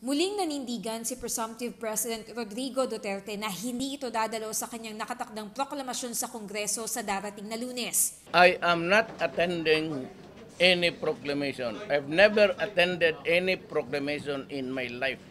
Muling nanindigan si Presumptive President Rodrigo Duterte na hindi ito dadalo sa kanyang nakatakdang proklamasyon sa Kongreso sa darating na Lunes. I am not attending any proclamation. I've never attended any proclamation in my life.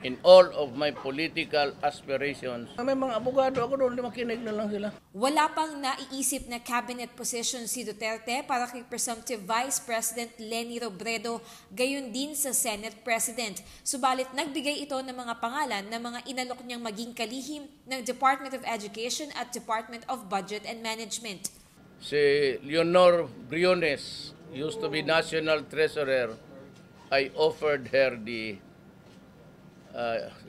In all of my political aspirations. May mga abogado ako doon, makinig na lang sila. Wala pang naiisip na cabinet position si Duterte para kay Presumptive Vice President Leni Robredo, gayon din sa Senate President. Subalit nagbigay ito ng mga pangalan na mga inalok niyang maging kalihim ng Department of Education at Department of Budget and Management. Si Leonor Briones used to be National Treasurer. I offered her the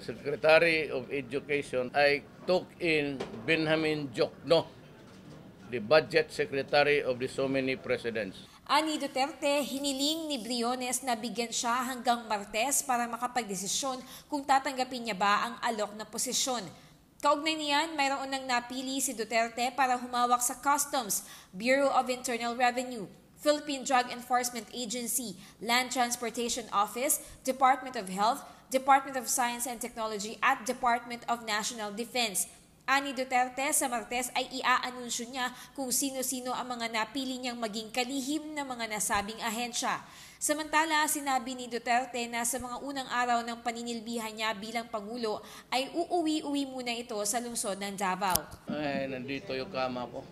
Secretary of Education. I took in Benjamin Jokno, the Budget Secretary of the so many presidents. Ani Duterte, hiniling ni Briones na bigyan siya hanggang Martes para makapagdesisyon kung tatanggapin niya ba ang alok na posisyon. Kaugnay niyan, mayroon nang napili si Duterte para humawak sa Customs, Bureau of Internal Revenue, Philippine Drug Enforcement Agency, Land Transportation Office, Department of Health, Department of Science and Technology at Department of National Defense. Ani Duterte, sa Martes ay iaanunsyo niya kung sino-sino ang mga napili niyang maging kalihim ng mga nasabing ahensya. Samantala, sinabi ni Duterte na sa mga unang araw ng paninilbihan niya bilang Pangulo ay uuwi-uwi muna ito sa lungsod ng Davao. Ay, nandito yung kama ko.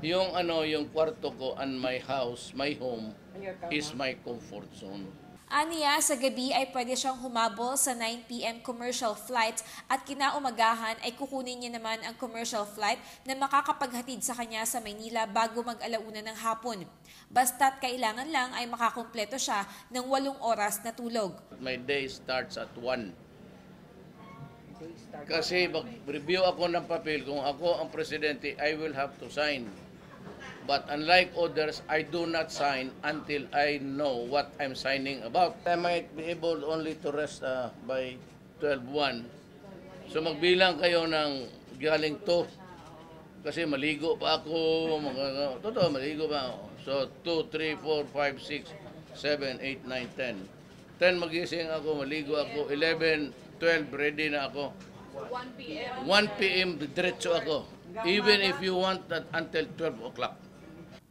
Yung kwarto ko and my house, my home, is my comfort zone. Aniya, sa gabi ay pwede siyang humabol sa 9 p.m. commercial flight at kinaumagahan ay kukunin niya naman ang commercial flight na makakapaghatid sa kanya sa Maynila bago mag-alauna ng hapon. Basta't kailangan lang ay makakumpleto siya ng 8 oras na tulog. My day starts at 1. Kasi mag-review ako ng papel, kung ako ang presidente, I will have to sign. But unlike others, I do not sign until I know what I'm signing about. I might be able only to rest by 12:01. So magbilang kayo ng galing to. Kasi maligo pa ako. Totoo, maligo pa ako. So 2, 3, 4, 5, 6, 7, 8, 9, 10. 10 magising ako, maligo ako. 11, 12, ready na ako. 1 p.m. 1 p.m. diretso ako. Even if you want that until 12 o'clock.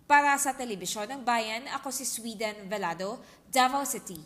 Para sa Telebisyon ng Bayan, ako si Sweden Velado, Davao City.